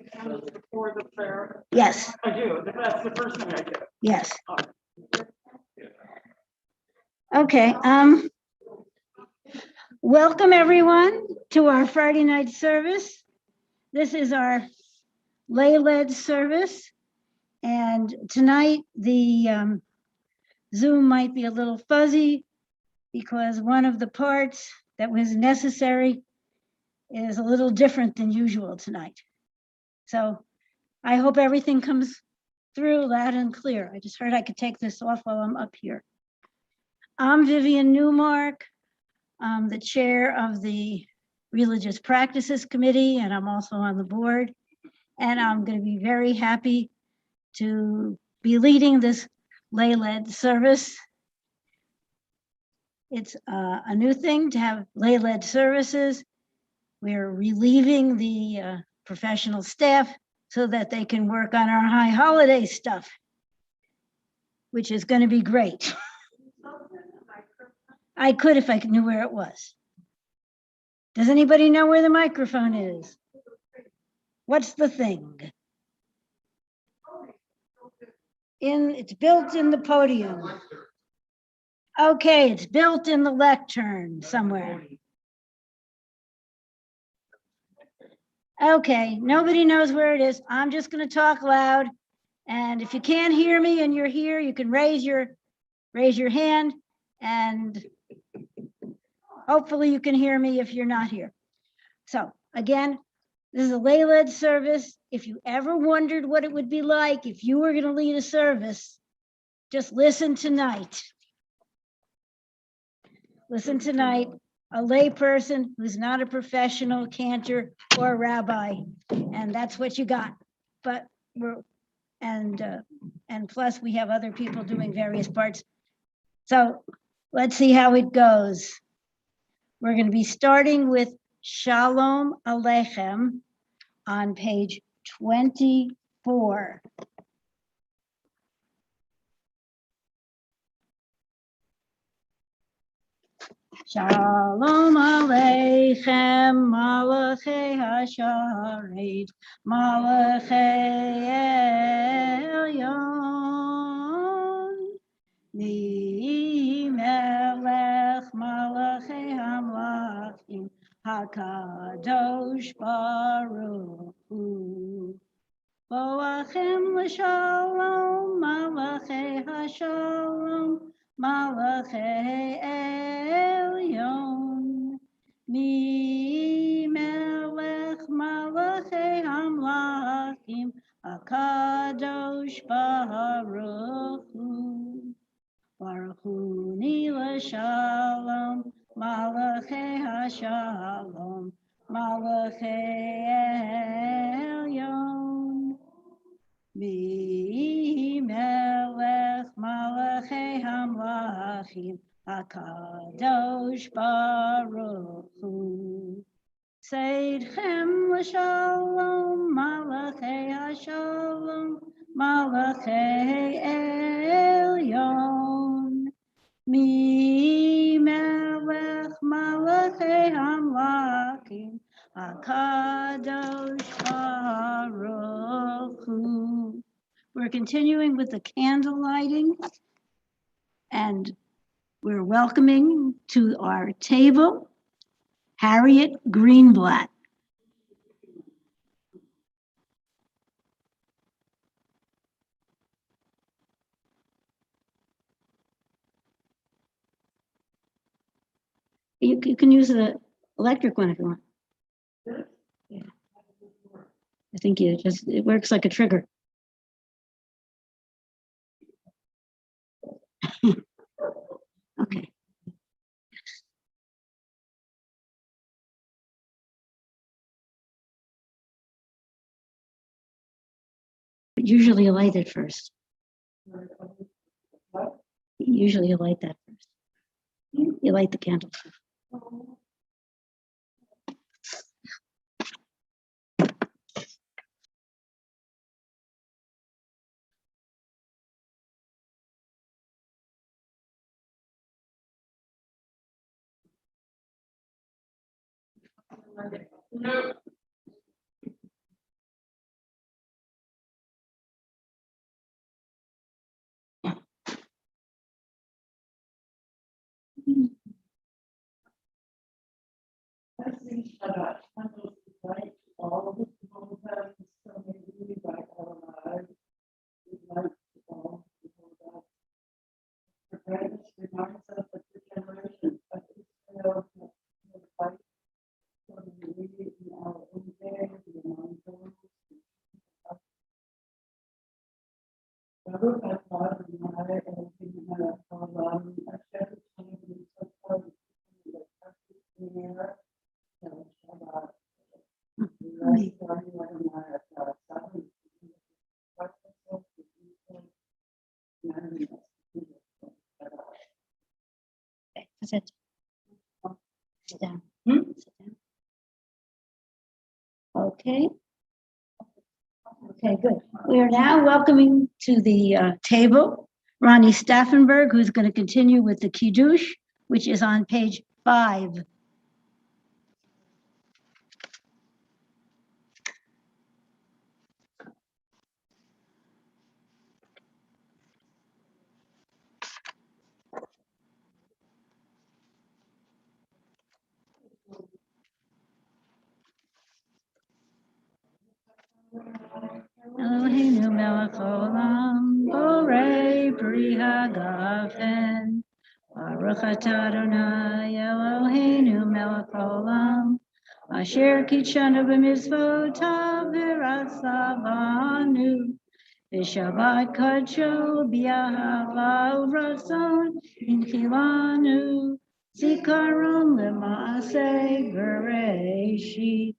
the candles before the prayer? Yes. I do. That's the first thing I do. Yes. Oh. Okay. Welcome everyone to our Friday night service. This is our lay-led service. And tonight the Zoom might be a little fuzzy because one of the parts that was necessary is a little different than usual tonight. So I hope everything comes through loud and clear. I just heard I could take this off while I'm up here. I'm Vivian Newmark. I'm the chair of the Religious Practices Committee, and I'm also on the board. And I'm going to be very happy to be leading this lay-led service. It's a new thing to have lay-led services. We're relieving the professional staff so that they can work on our high holiday stuff, which is going to be great. I could if I knew where it was. Does anybody know where the microphone is? What's the thing? It's built in the podium. Okay, it's built in the lectern somewhere. Okay, nobody knows where it is. I'm just going to talk loud. And if you can't hear me and you're here, you can raise your hand, and hopefully you can hear me if you're not here. So again, this is a lay-led service. If you ever wondered what it would be like if you were going to lead a service, just listen tonight. Listen tonight, a lay person who's not a professional cantor or a rabbi, and that's what you got. But and plus we have other people doing various parts. So let's see how it goes. We're going to be starting with Shalom Aleichem on page 24. Shalom Aleichem, Malachei Hasharet, Malachei Elyon, Mi Melech Malachei Hamlachim, HaKadosh Baruch Hu. Boachem l'shalom, Malachei Hashalom, Malachei Elyon, Mi Melech Malachei Hamlachim, HaKadosh Baruch Hu. Baruch Hu Ni l'shalom, Malachei Hashalom, Malachei Elyon. Mi Melech Malachei Hamlachim, HaKadosh Baruch Hu. Seidchem l'shalom, Malachei Hashalom, Malachei Elyon. Mi Melech Malachei Hamlachim, HaKadosh Baruch Hu. We're continuing with the candle lighting, and we're welcoming to our table Harriet Greenblatt. You can use the electric one if you want. Yeah. I think it works like a trigger. Okay. But usually you light it first. Usually you light that first. You light the candle first. No. Shabbat. Right, all of the people have so maybe by our lives, we like to all before God. Forgiveness reminds us of the generation of Israel that fight for the need in our own day, the among those. Baruch atah Adonai Eloheinu haolam asher tzivanu tzedakah v'tzidkenu Shabbat. Sit down. Sit down. Okay. Okay, good. We are now welcoming to the table Ronnie Staffenberg, who's going to continue with the Kiddush, which is on page 5. Eloheinu melech haolam, borei pri hagafen. Baruch atah Adonai Eloheinu melech haolam, asher kitshanu b'mitzvotav v'ratzavanu. V'shabbat kadsho b'yahava u'ratzon inchilanu. Zikaron l'maaseh bereshit.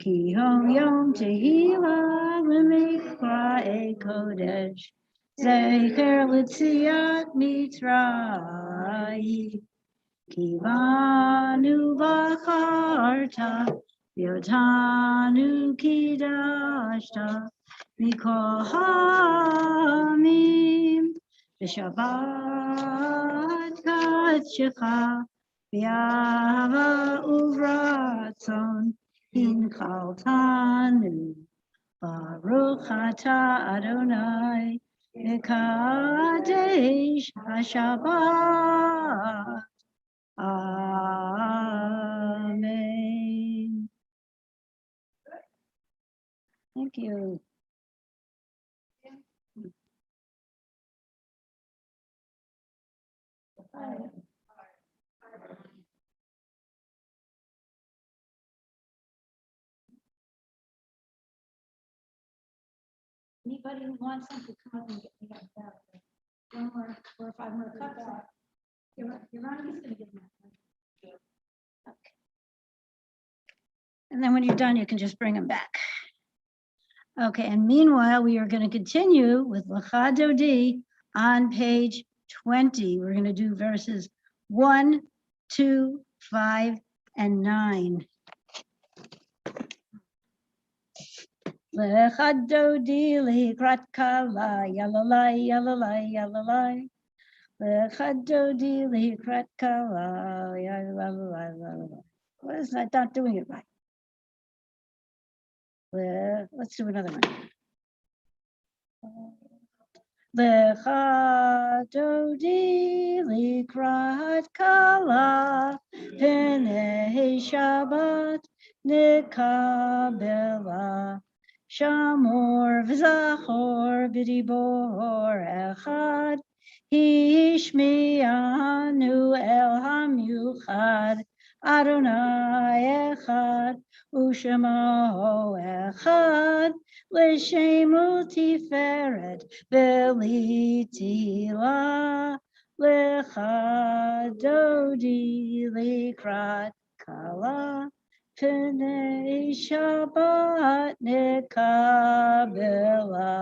Ki yom tehila l'mikra'e kodesh. Zecher l'tziat Mitzrayim. Ki banu v'charta v'yotanu kidashta mikol ha'amim. V'shabbat kadshecha v'yahava uvratzon inchaltanu. Baruch atah Adonai mekadesh haShabbat. Amen. Thank you. Anybody who wants some to come up and get me that, 1 more, 4 or 5 more cups. You're Ronnie's gonna give me that. Okay. And then when you're done, you can just bring them back. Okay, and meanwhile, we are going to continue with Lecha Dodi on page 20. We're going to do verses 1, 2, 5, and 9. Lecha Dodi likrat kala, yalalai, yalalai, yalalai. Lecha Dodi likrat kala, yalalai, yalalai. What is that? Not doing it right. Let's do another one. Lecha Dodi likrat kala, Penei Shabbat nikabela, Shamor v'zachor b'dibor echad, Hishmianu el hamyuchad, Adonai echad, Ushemo echad, L'shemu tiferet v'litila, Lecha Dodi likrat kala, Penei Shabbat nekabela,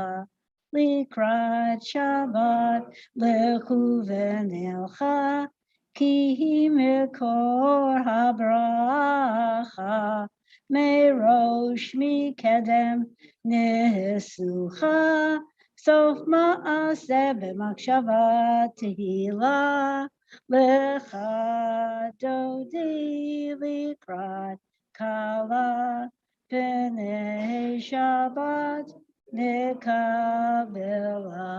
likrat Shabbat lechu v'nelcha, ki hi mekor habracha, merosh mikedem nesucha, sof ma'aseh b'makshava tehila, lecha Dodi likrat kala, Penei Shabbat nekabela,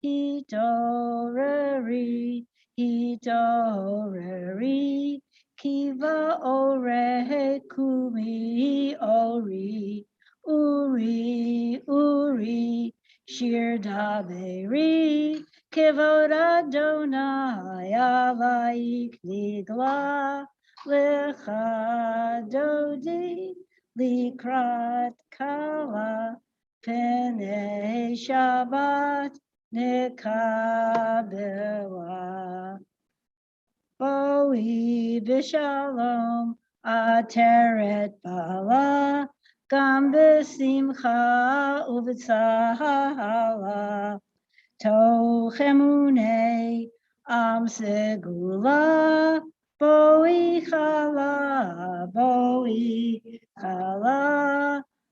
hitoreri, hitoreri, Kiva ore kumi ori, uri, uri, shir daberi, kivod Adonai alaik nigla, lecha dodi, likrat kala, penei Shabbat, nekabela. Boi b'shalom, ateret bala, gam b'simcha u'b'tzahala, tochemune am segula, boi chala,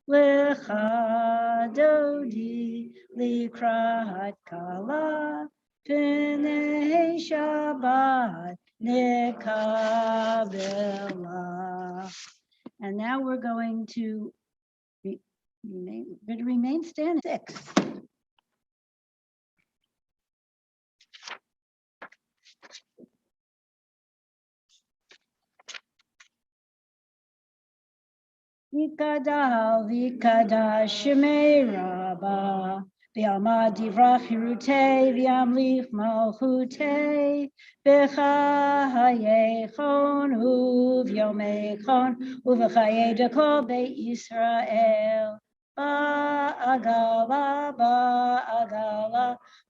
lecha dodi, likrat kala, P'nei Shabbat Nekabela. And now we're going to remain standing. 6. Vikada Shemei Rabba. V'yamad divrach hirutei, v'yamlich malchutei, b'chayechon u'v'yomechon, u'v'chayei dekol beit Yisrael. Ba'agala,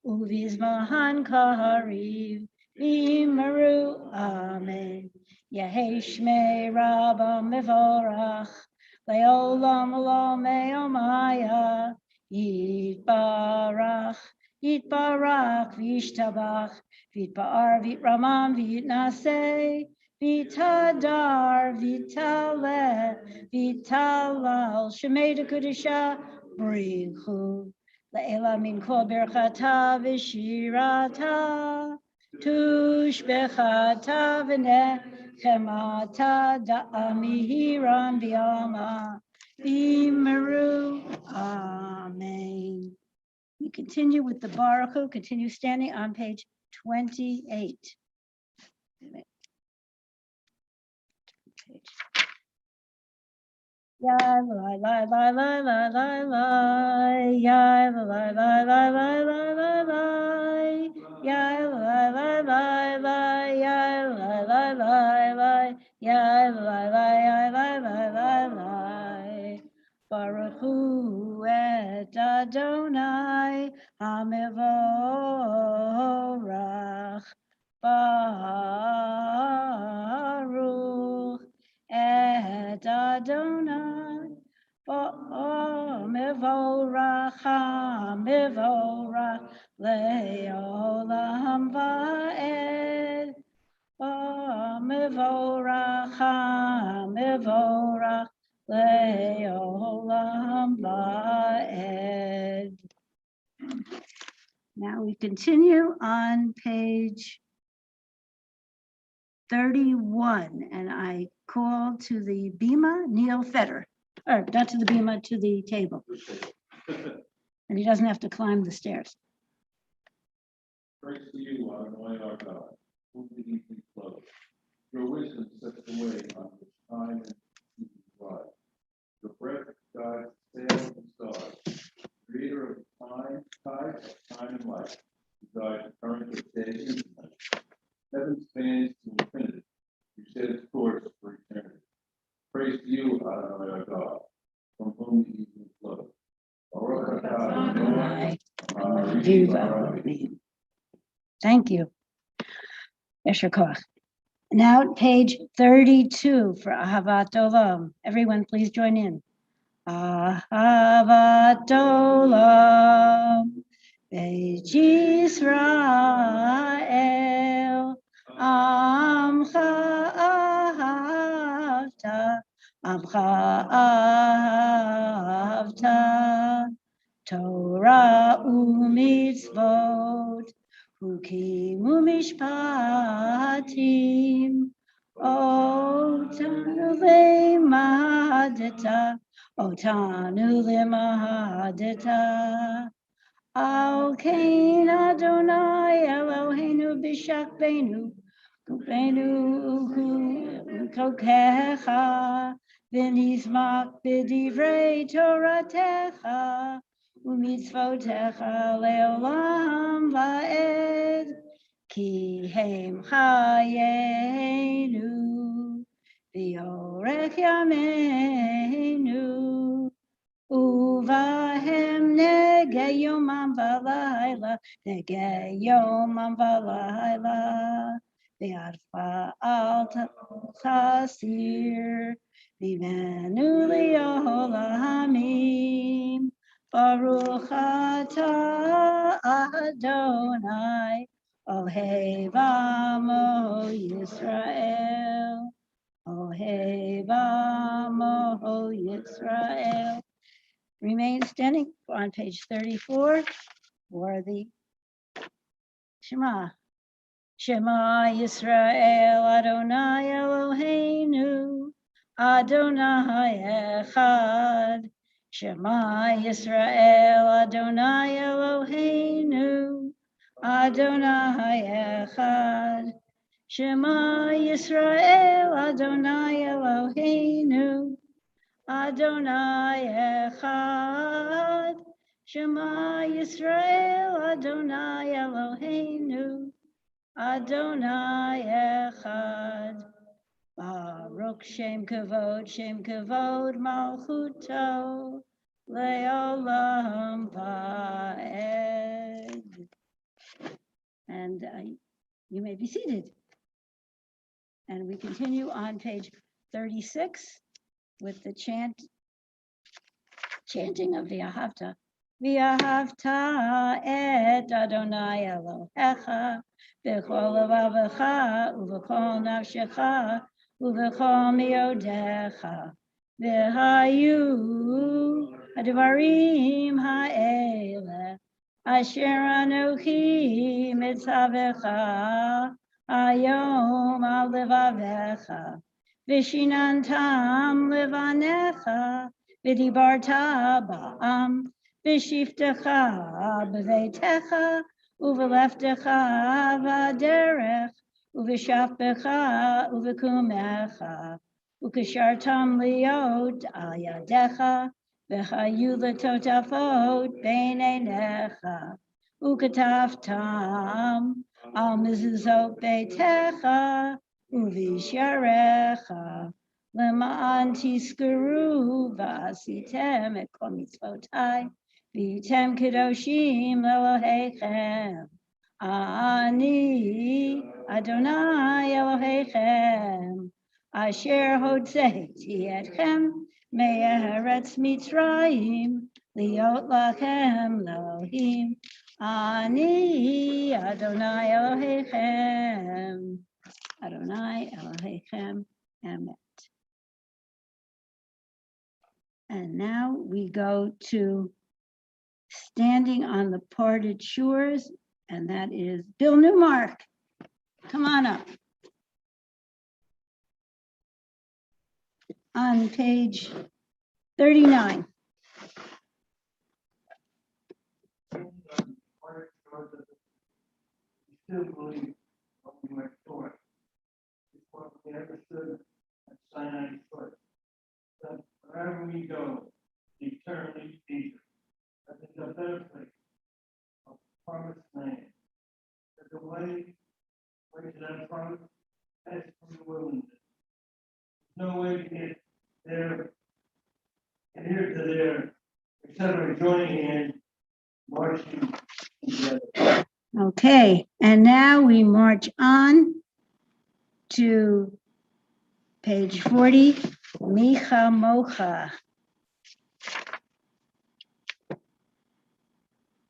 u'v'zmahan kahariv, v'yimaru, amen. Yehei Shmei Rabba mevorach, le'olam lo me'omaya, Yitbarach, Vishtabach, Vitbar, Vitramam, Vitnase, Vitadar, Vitale, Vitalal, Shemeda Kudisha, Brichu, Le'ela min kol berchata v'shirata, Tush bechata v'nechemata, Da'amihiram v'yama, V'meru, amen. We continue with the Baruch, continue standing on page 28. Ya la la la la la la la, ya la la la la la la la la, ya la la la la, ya la la la la, ya la la la la la la. Baruch hu et Adonai hamevorach, Baruch et Adonai mevorach mevorach leolam va'ed, mevorach mevorach leolam va'ed. Now we continue on page 31, and I call to the bima Neil Fetter, or not to the bima, to the table. And he doesn't have to climb the stairs. Praise to you, Adonai our God, whom the evening flows. Your wisdom sets the way on which time and seasons rise. Your breath guides sails and stars. Creator of time, tides, time and life. You guide the current of day and night. Heaven spans to infinity. You set its course for eternity. Praise to you, Adonai our God, from whom the evening flows. Baruch Adonai, Thank you. Yesher koach. Now page 32 for Ahavat Olam. Everyone please join in. Ahavat Olam, Beit Yisrael, Amcha ahavta, Torah u'mitzvot, Hukim u'mishpatim, Otanu lemahadeta, Al kein Adonai Eloheinu b'shakbenu, Kupenu kokecha, v'nizmak b'divrei Toratecha, u'mitzvotecha leolam va'ed, ki hem chayenu, v'yorech yameinu. Uvahem nege yomam v'layla, nege yomam v'layla, v'arfa al tasir, v'imenu li'olamim, Baruch atah Adonai, Ohev amo Yisrael, Ohev amo Yisrael. Remain standing on page 34 for the Shema. Shema Yisrael Adonai Eloheinu Adonai Echad. Shema Yisrael Adonai Eloheinu Adonai Echad. Shema Yisrael Adonai Eloheinu Adonai Echad, Shema Yisrael, Adonai Eloheinu, Adonai Echad. Baruch Shem Kavod, Malchuto, Leolam Va'ed. And you may be seated. And we continue on page 36 with the chanting of V'ahavta. V'ahavta et Adonai Elohecha v'chol levavecha uv'chol nafshecha uv'chol miodecha v'hayu advarim ha'ele asher anochi mitzavecha hayom al levavecha v'shinantam levanecha V'dibarta ba'am, v'shiftecha b'veitecha, u'v'leftecha v'aderech, u'v'shafbecha u'v'kumecha, u'kashartam liot al yadecha, v'chayu l'totafot b'neinecha, u'kataftam al mezuzot beitecha, u'v'sharecha. Lema'an tiskuru v'asitem et kol mitzvotai v'yitem kedoshim Elohechem. Ani Adonai Elohechem asher hotzeti etchem me'eretz Mitzrayim liot lachem Elohim. Ani Adonai Elohechem. Adonai Elohechem Amen. And now we go to standing on the parted shores, and that is Bill Newmark. Come on up. On page 39. Still believe what we were taught. It's what we understood at Sinai Church. That wherever we go, eternally Egypt. That is a better place, a promised land. That the way to that promise is from the wilderness. There's no way to get there, and here to there, except for joining in, marching together. Okay, and now we march on to page 40, Micha Mocha.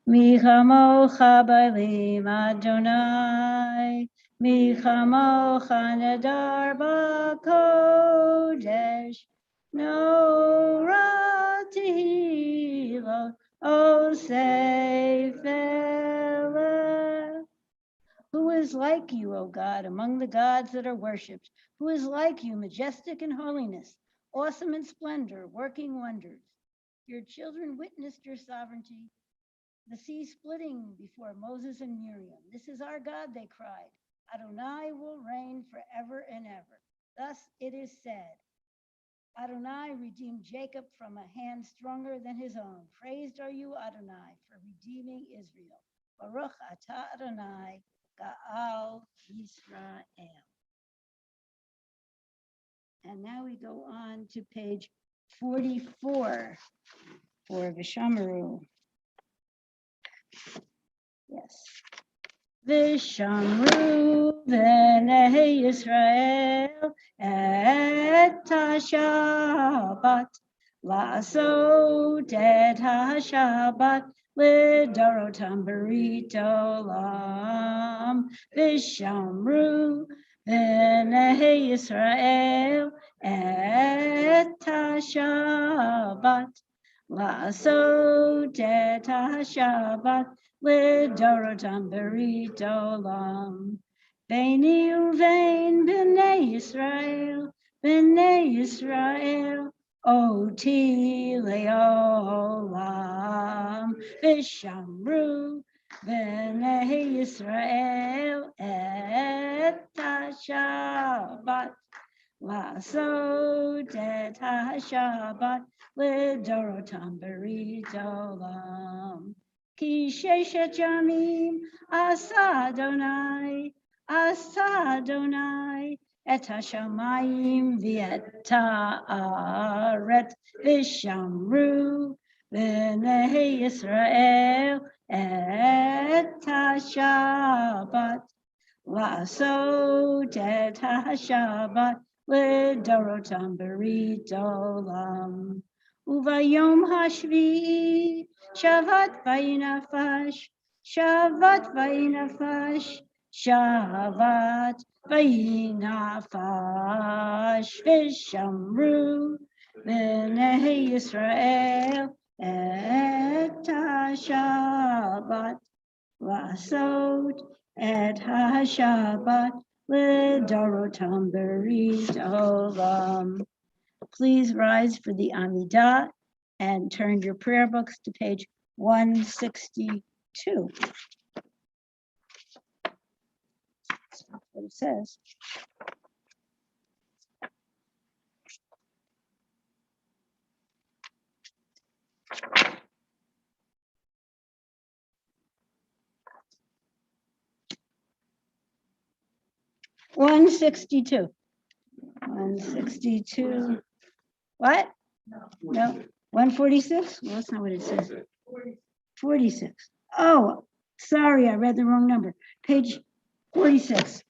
Micha Mocha Bailim Adonai, Micha Mocha Nadar B'Kodesh, No Ratihilo Osefele. Who is like you, O God, among the gods that are worshipped? Who is like you, majestic in holiness, awesome in splendor, working wonders? Your children witnessed your sovereignty, the sea splitting before Moses and Miriam. This is our God, they cried. Adonai will reign forever and ever. Thus it is said, Adonai redeemed Jacob from a hand stronger than his own. Praised are you, Adonai, for redeeming Israel. Baruch atah Adonai, Gaal Yisrael. And now we go on to page 44 for Vishamaru. Yes. Vishamru v'nei Yisrael et ha-Shabbat la'asot et ha-Shabbat l'dorotam berit olam. Vishamru v'nei Yisrael et ha-Shabbat la'asot et ha-Shabbat L'dorotam berit olam. Beini uvein b'nei Yisrael, oti leolam. V'shamru b'nei Yisrael et ha-Shabbat. La'asot et ha-Shabbat l'dorotam berit olam. Ki sheshet yamim asa Adonai et hashamayim v'et ha'aret v'shamru b'nei Yisrael et ha-Shabbat la'asot et ha-Shabbat l'dorotam berit olam. Uvayom hashvi'i Shabbat vayinafash, Shabbat vayinafash, Shabbat vayinafash, Vishamru b'nei Yisrael et ha-Shabbat la'asot et ha-Shabbat l'dorotam berit olam. Please rise for the Amidah and turn your prayer books to page 162. That's what it says. One 162. What? No. 146? Well, that's not what it says. 46. Oh, sorry, I read the wrong number. Page 46.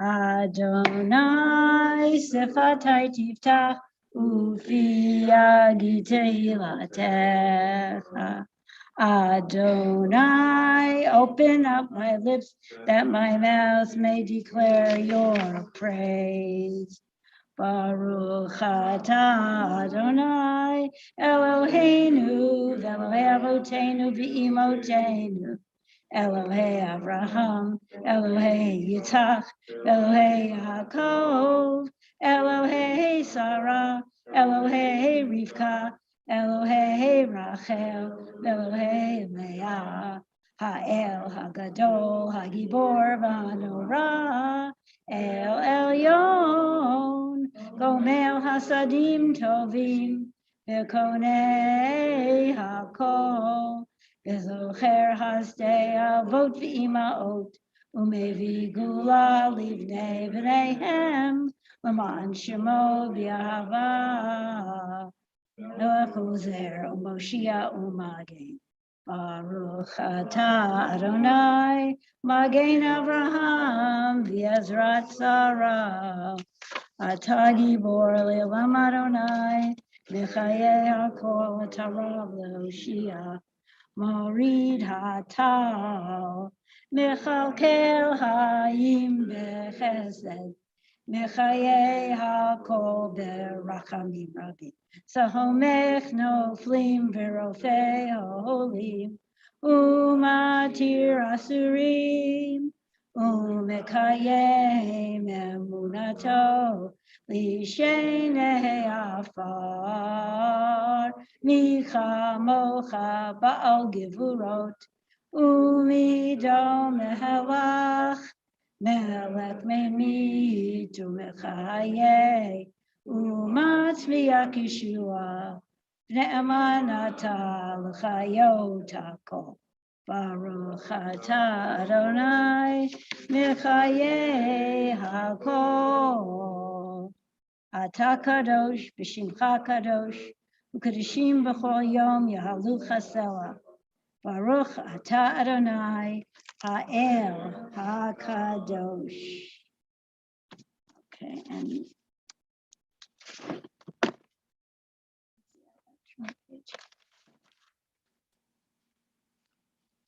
Adonai sefatai tiftach ufi yagi tehilatecha. Adonai, open up my lips that my mouth may declare your praise. Baruch atah Adonai, Eloheinu, v'Elohei avoteinu v'imotenu, Elohei Avraham, Elohei Yitzhak, Elohei Yaakov, Elohei Sarah, Elohei Rivka, Elohei Rachel, Elohei Leah, Ha'el Hagadol, Hagibor V'Hanorah, El Elyon, Gomel Hasadim Tovim, V'Konei Hakol, V'Zocher Hasdei Avot V'imaot, Umevi Gula Livnei V'neihem, L'man Shemo V'Yahava, Noachuzer U'Moshia U'Magen. Baruch atah Adonai, Magen Avraham, V'Ezrat Sarah, atah Gibor Le'olam Adonai, Mechayeh HaKol Tarav Le'Hoshia, Morid Hatal, Mechalkel Hayim Bechesed, Mechayeh HaKol Berachamim Rabim. Sahomech noflim v'rofei holim, umatir asurim, umekayem emunah Nato Lishenei Afar Micha Mocha Baal Givurot Umido Mehelach Melech Memit Umechaye Umatzmiach Yeshua Ne'emanata L'chayot HaKol Baruch Atah Adonai Mechaye HaKol Atah Kadosh B'Shimcha Kadosh U'Kadoshim B'chol Yom Yahalu Chasela Baruch Atah Adonai Ha'el HaKadosh. Okay, and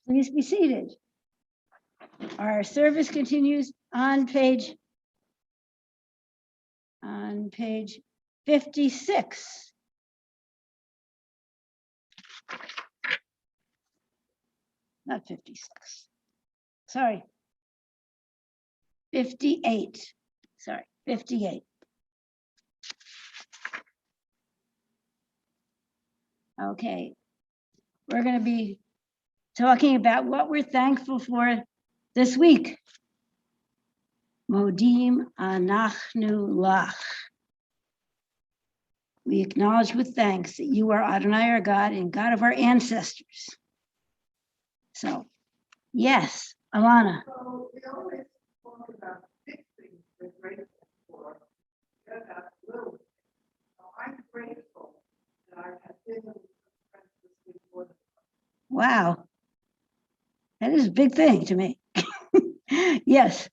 please be seated. Our service continues on page 56. Not 56. Sorry. 58. Sorry, 58. Okay. We're going to be talking about what we're thankful for this week. Modim anachnu lach. We acknowledge with thanks that you are Adonai our God and God of our ancestors. So, yes, Alana. So we always talk about big things we're grateful for. What about little things? So I'm grateful that I have been with friends this week for the Wow. That is a big thing to me. Yes.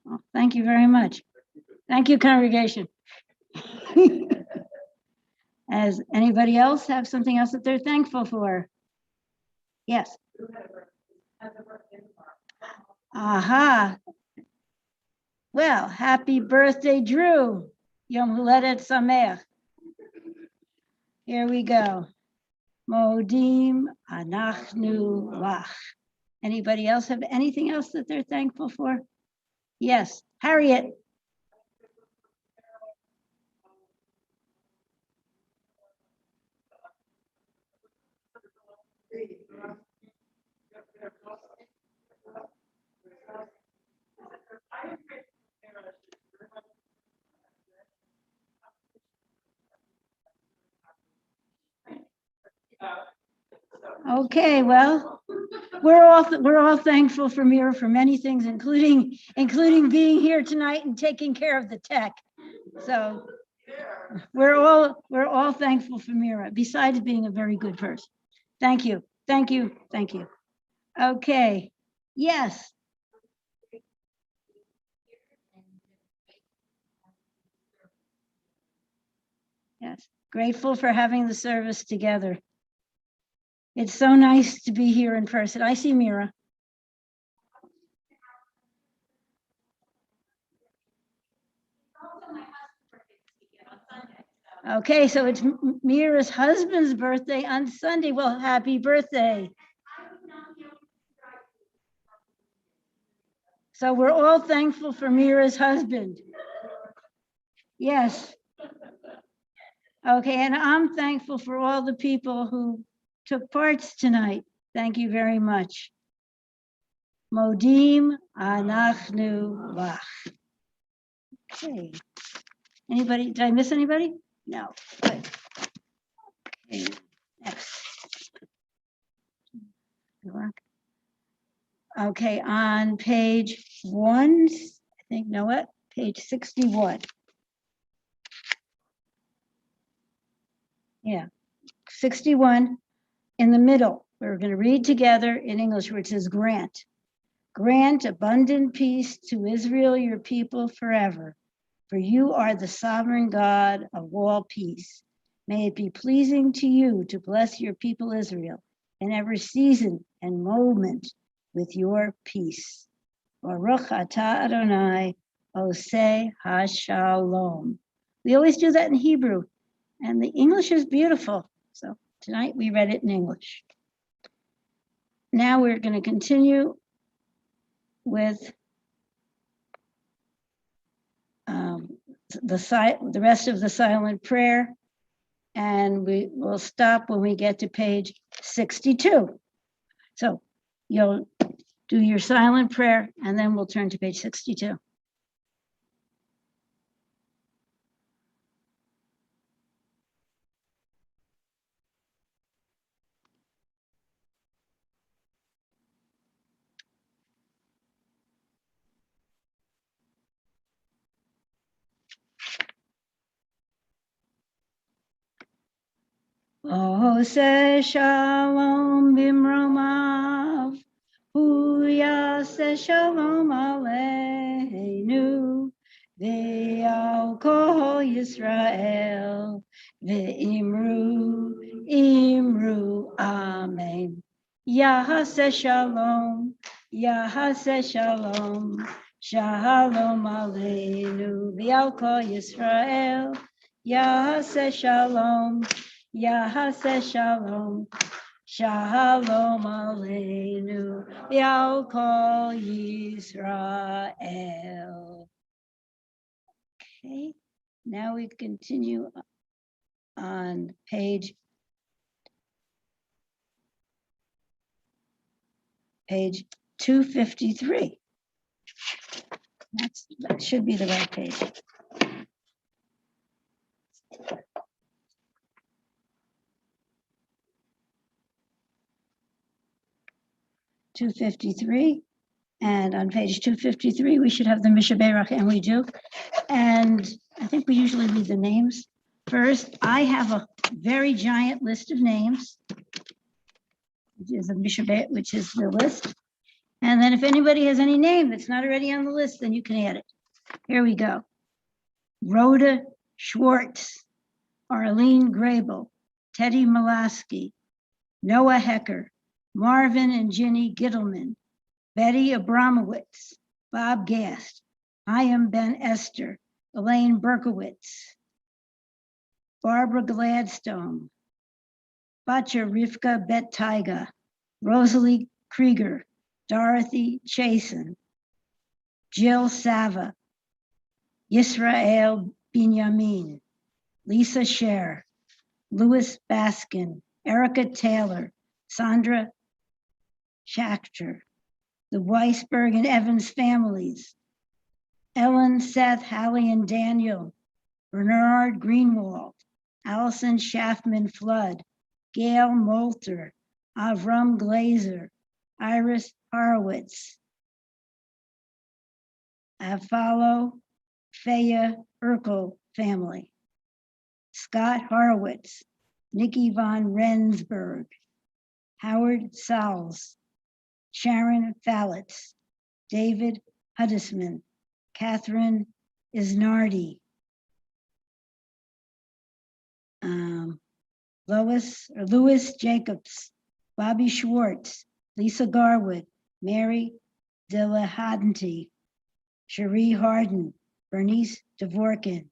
Well, thank you very much. Thank you, congregation. As anybody else have something else that they're thankful for? Yes. Aha. Well, happy birthday, Drew. Yom Huledet Sameach. Here we go. Modim anachnu lach. Anybody else have anything else that they're thankful for? Yes, Harriet. Okay, well, we're all thankful for Mira for many things, including being here tonight and taking care of the tech. So we're all thankful for Mira, besides being a very good person. Thank you, thank you, thank you. Okay, yes. Yes, grateful for having the service together. It's so nice to be here in person. I see Mira. Okay, so it's Mira's husband's birthday on Sunday. Well, happy birthday. So we're all thankful for Mira's husband. Yes. Okay, and I'm thankful for all the people who took parts tonight. Thank you very much. Modim anachnu lach. Okay. Anybody, did I miss anybody? No, good. Okay, next. Okay, on page 1, I think, no what? Page 61. Yeah, 61 in the middle. We're going to read together in English where it says grant. Grant abundant peace to Israel, your people forever. For you are the sovereign God of all peace. May it be pleasing to you to bless your people Israel in every season and moment with your peace. Baruch atah Adonai oseh hashalom. We always do that in Hebrew, and the English is beautiful. So tonight we read it in English. Now we're going to continue with the rest of the silent prayer, and we will stop when we get to page 62. So you'll do your silent prayer, and then we'll turn to page 62. Ose shalom bimromav, huyase shalom aleinu, ve'al kol Yisrael, ve'imru amen. Yahase shalom, Yahase shalom, shalom aleinu, ve'al kol Yisrael, Yahase shalom, Yahase shalom, shalom aleinu, Yal kol Yisrael. Okay, now we continue on page 253. That should be the right page. 253, and on page 253 we should have the Mishaberach, and we do. And I think we usually read the names first. I have a very giant list of names, which is a Mishaberach, which is the list. And then if anybody has any name that's not already on the list, then you can add it. Here we go. Rhoda Schwartz, Arlene Grable, Teddy Molaski, Noah Hecker, Marvin and Ginny Gittleman, Betty Abramowitz, Bob Gast, Hayam Ben Esther, Elaine Berkowitz, Barbara Gladstone, Batya Rivka Bet Taiga, Rosalie Krieger, Dorothy Chasen, Jill Sava, Yisrael Binyamin, Lisa Scher, Louis Baskin, Erica Taylor, Sandra Schachter, the Weisberg and Evans families, Ellen, Seth, Hallie, and Daniel, Bernard Greenwald, Allison Schaffman Flood, Gail Molter, Avram Glazer, Iris Horowitz, Avalo Feya Urkel family, Scott Horowitz, Nikki von Rensburg, Howard Sauls, Sharon Fallitz, David Huddisman, Catherine Isnardi, Louis Jacobs, Bobby Schwartz, Lisa Garwood, Mary Delahanty, Cherie Harden, Bernice Dvorkin,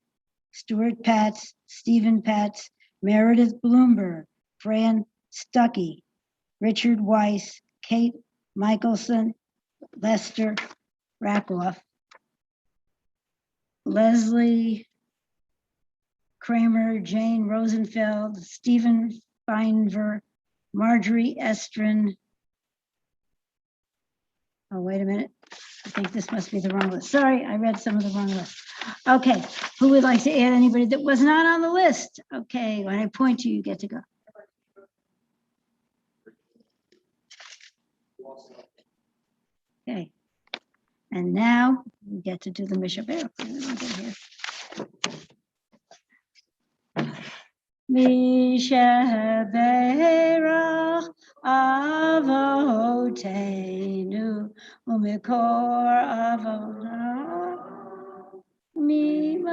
Stuart Patz, Stephen Patz, Meredith Bloomberg, Fran Stuckey, Richard Weiss, Kate Michelson, Lester Rakoff, Leslie Kramer, Jane Rosenfeld, Stephen Feinver, Marjorie Estrin. Oh, wait a minute. I think this must be the wrong list. Sorry, I read some of the wrong list. Okay, who would like to add anybody that was not on the list? Okay, when I point to you, you get to go. Okay, and now we get to do the Mishaberach. Mishaberach Avotenu Umikor Avona Mimotenu,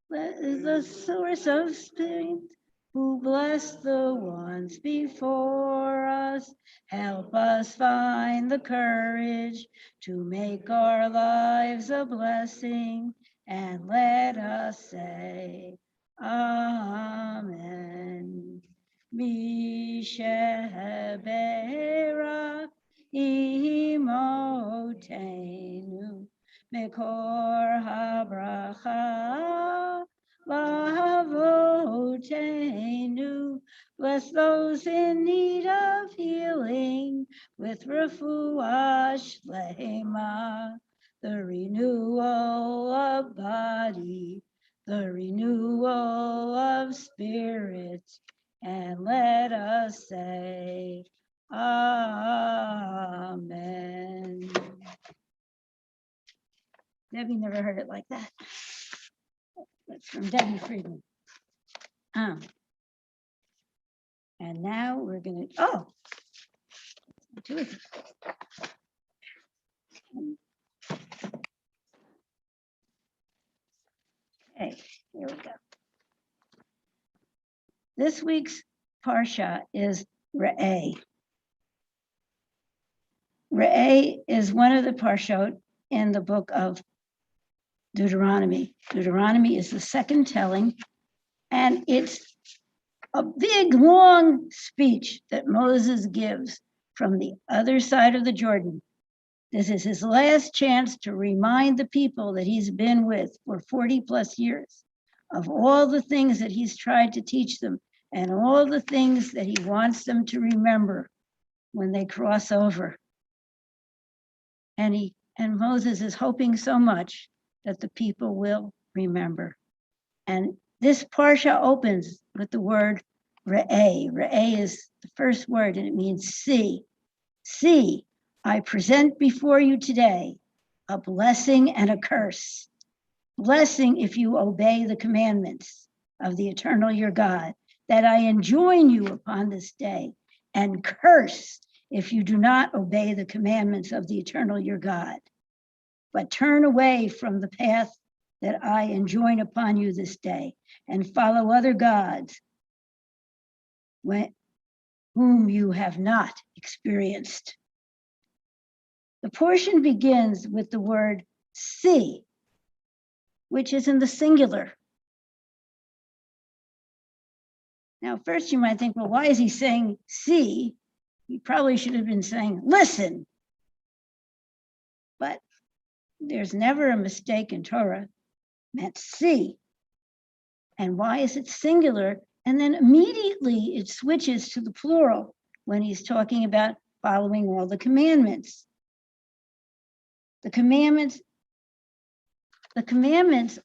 the source of strength, who bless the ones before us. Help us find the courage to make our lives a blessing, and let us say, Amen. Mishaberach imotenu, Mekor habracha, Lavotenu. Bless those in need of healing with refuah shlema, the renewal of body, the renewal of spirit, and let us say, Amen. Debbie never heard it like that. That's from Debbie Friedman. And now we're gonna, two of them. Okay, here we go. This week's Parsha is Re'eh. Re'eh is one of the Parshot in the book of Deuteronomy. Deuteronomy is the second telling, and it's a big, long speech that Moses gives from the other side of the Jordan. This is his last chance to remind the people that he's been with for 40 plus years of all the things that he's tried to teach them and all the things that he wants them to remember when they cross over. And Moses is hoping so much that the people will remember. And this Parsha opens with the word Re'eh. Re'eh is the first word, and it means see. See, I present before you today a blessing and a curse. Blessing if you obey the commandments of the eternal your God, that I enjoin you upon this day, and curse if you do not obey the commandments of the eternal your God, but turn away from the path that I enjoin upon you this day, and follow other gods whom you have not experienced. The portion begins with the word see, which is in the singular. Now, first you might think, well, why is he saying see? He probably should have been saying listen. But there's never a mistake in Torah. Meant see. And why is it singular? And then immediately it switches to the plural when he's talking about following all the commandments. The commandments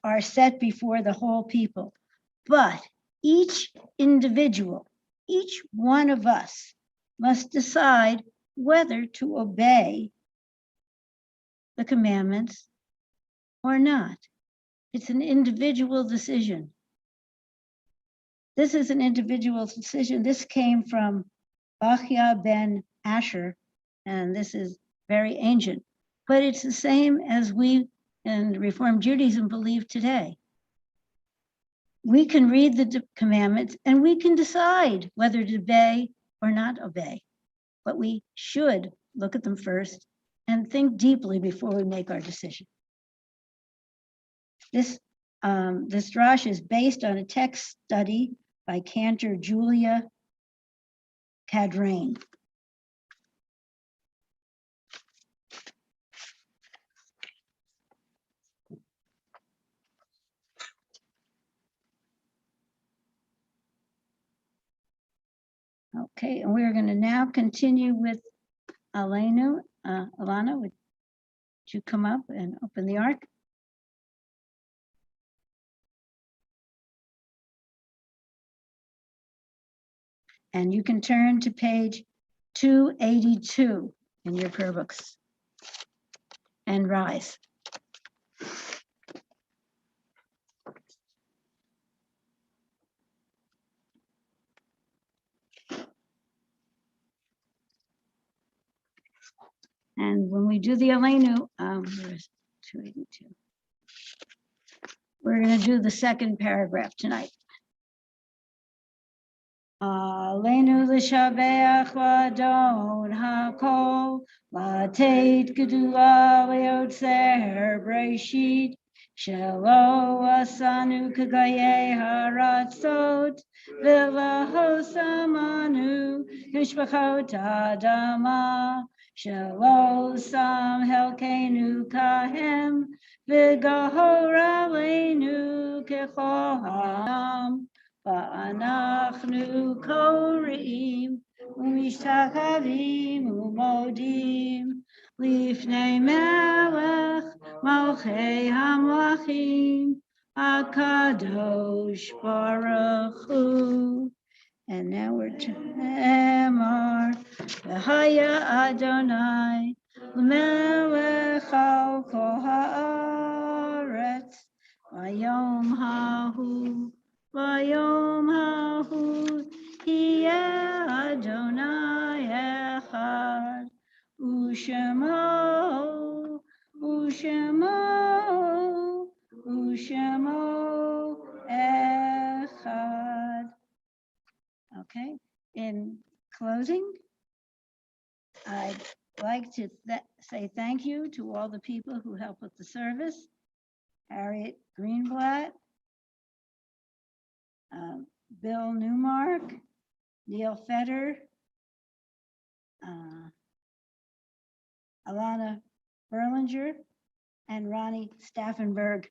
are set before the whole people, but each individual, each one of us must decide whether to obey the commandments or not. It's an individual decision. This is an individual decision. This came from Bachya ben Asher, and this is very ancient, but it's the same as we in Reformed Judaism believe today. We can read the commandments and we can decide whether to obey or not obey, but we should look at them first and think deeply before we make our decision. This drash is based on a text study by Cantor Julia Cadrain. Okay, and we're going to now continue with Alana. Alana, would you come up and open the ark? And you can turn to page 282 in your prayer books and rise. And when we do the Aleinu, there's 282. We're going to do the second paragraph tonight. Aleinu l'shabeach l'adon hakol, l'teit gedula l'yotzer breshit, shelo asanu kagayei haratzot, v'lahosamanu k'mishpachot adama, Shelo Sam Helkenu Kahem V'Gahoraleinu Kechoham Va'anachnu Koreim Umishtakavim Umodim Lifnei Melech Malchei Hamlachim Akadosh Baruch Hu. And now we're to Emor V'haya Adonai L'melech al kol haaretz V'yom hahu Yeh Adonai echad U'shemo echad. Okay, in closing, I'd like to say thank you to all the people who helped with the service. Harriet Greenblatt, Bill Newmark, Neil Fetter, Alana Berlinger, and Ronnie Staffenberg.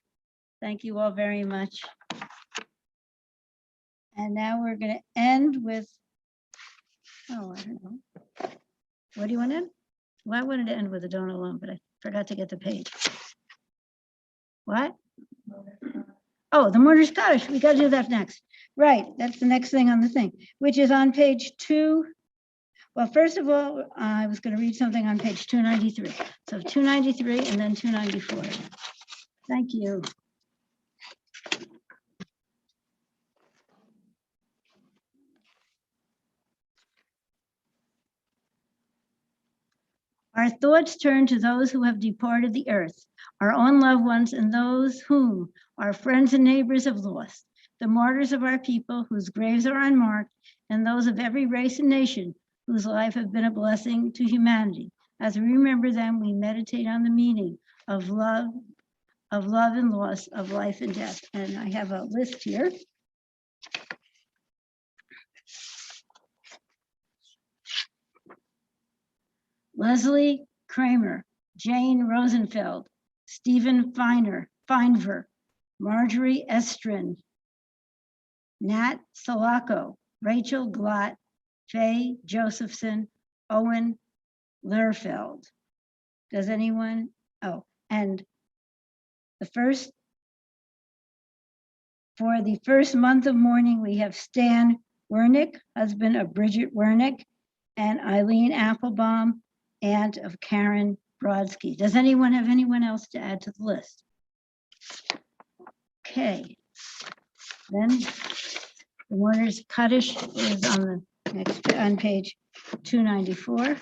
Thank you all very much. And now we're going to end with, oh, I don't know. What do you want to end? Well, I wanted to end with a Don't Alone, but I forgot to get the page. What? Oh, the Mourner's Kaddish. We got to do that next. Right, that's the next thing on the thing, which is on page 2. Well, first of all, I was going to read something on page 293. So 293 and then 294. Thank you. Our thoughts turn to those who have departed the earth, our own loved ones, and those whom our friends and neighbors have lost, the martyrs of our people whose graves are unmarked, and those of every race and nation whose life have been a blessing to humanity. As we remember them, we meditate on the meaning of love and loss, of life and death. And I have a list here. Leslie Kramer, Jane Rosenfeld, Stephen Feinver, Marjorie Estrin, Nat Salako, Rachel Glott, Faye Josephson, Owen Lerfeld. Does anyone? Oh, and for the first month of mourning, we have Stan Wernick, husband of Bridget Wernick, and Eileen Applebaum, aunt of Karen Brodsky. Does anyone have anyone else to add to the list? Okay, then the Mourner's Kaddish is on the next, on page 294.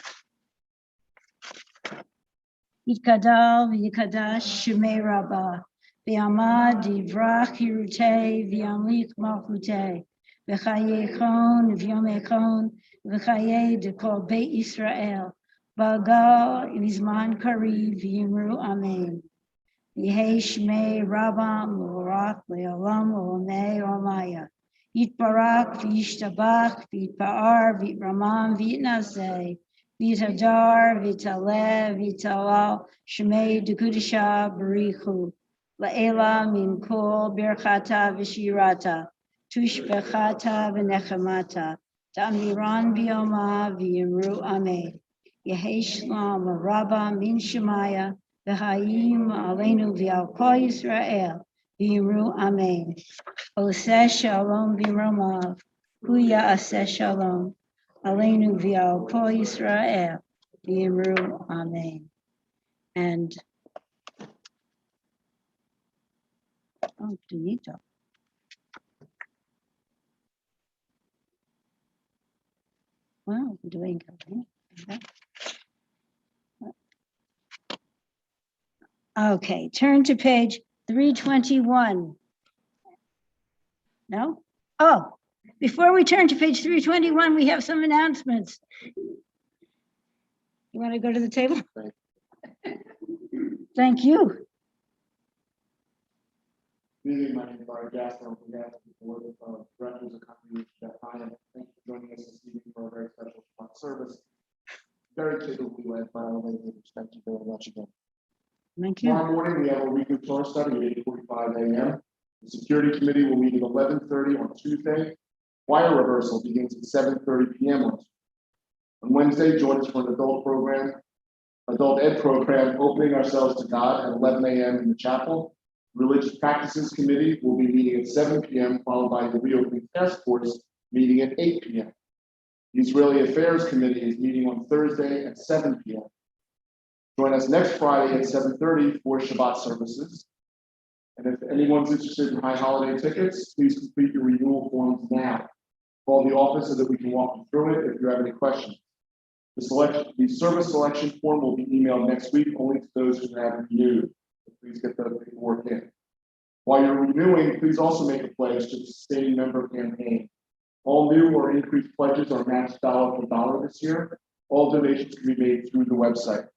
Yitkadal v'yikadash shemei rabbah, v'yamad divrach hirutei v'yamlik malchutei, v'chayechon v'yomechon v'chayei dekol beit Yisrael, v'agal v'zman kariv v'yimru amen. Yehei shmei Rabam l'orak le'olam l'olmei olmaya. Yitbarak v'yishtabach v'yitpa'ar v'yitramam v'yitnaseh. V'yitadar v'yitaleh v'yitalal shmei dekudisha barichu. La'ela min kol birchata v'shirata. Tushbechata v'nechamata. Ta'amiran b'yoma v'yimru amen. Yehei shlam Rabam min shemaya. V'hayim aleinu v'al kol Yisrael v'yimru amen. Oseh shalom b'romav, hu ya'aseh shalom aleinu v'al kol Yisrael v'yimru amen. And oh, Benito. Wow, we're doing good. Okay, turn to page 321. No? Oh, before we turn to page 321, we have some announcements. You want to go to the table? Thank you. Good evening, my name is Barry Gaston. On behalf of the board of directors of company that I am, thank you for joining us this evening for a very special Shabbat service. very capably led by our lady leaders. Thank you very much again. Thank you. Tomorrow morning, we have a weekly Torah study at 8:45 a.m. The security committee will meet at 11:30 on Tuesday. Choir rehearsal begins at 7:30 p.m. On Wednesday, join us for an adult ed program, opening ourselves to God at 11 a.m. in the chapel. Religious Practices Committee will be meeting at 7 p.m., followed by the Reopening Task Force meeting at 8 p.m. The Israeli Affairs Committee is meeting on Thursday at 7 p.m. Join us next Friday at 7:30 for Shabbat services. And if anyone's interested in high holiday tickets, please complete your renewal forms now. Call the office so that we can walk you through it if you have any questions. The service selection form will be emailed next week only to those who have renewed. So please get the paperwork in. While you're renewing, please also make a pledge to the Sustaining Member Campaign. All new or increased pledges are matched dollar for dollar this year. All donations can be made through the website.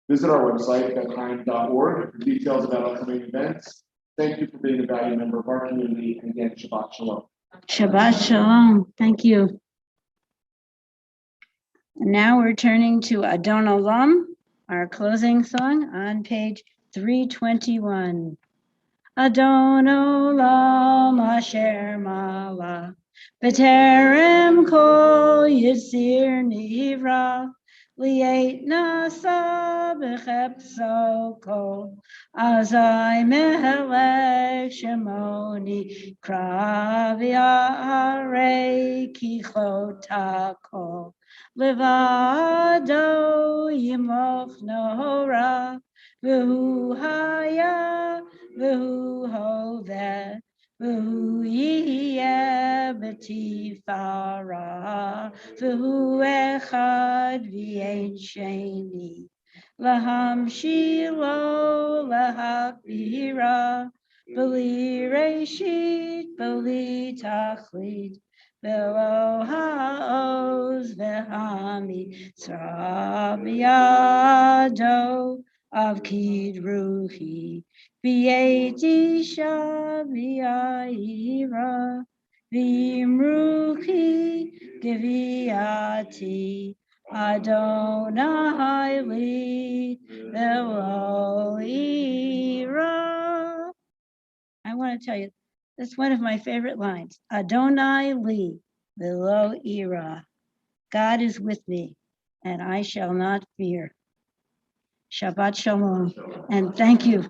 Visit our website at betchaim.org for details about upcoming events. Thank you for being a valued member of our community, and again, Shabbat Shalom. Shabbat Shalom. Thank you. And now we're turning to Adon Olam, our closing song on page 321. Adon Olam Asher Mala B'terem Kol Yisir Nivra Li'et Nasa B'chepso Kol Azai Mehelech Shemoni Krav Ya'arei Kichota Kol Levado Yimoch Nohora V'hu Haya V'hu Hoveh V'hu Yiyeh B'tifara V'hu Echad V'yein Sheni Lahamshilo Lahakbira B'li Reshit B'li Tachlit V'lo Ha'oz V'hamitzra B'yado of Kidruhi, V'yetisha V'yayira, V'imruchi Gviati, Adonai li V'lo ira. I want to tell you, that's one of my favorite lines. Adonai li V'lo ira. God is with me, and I shall not fear. Shabbat Shalom, and thank you.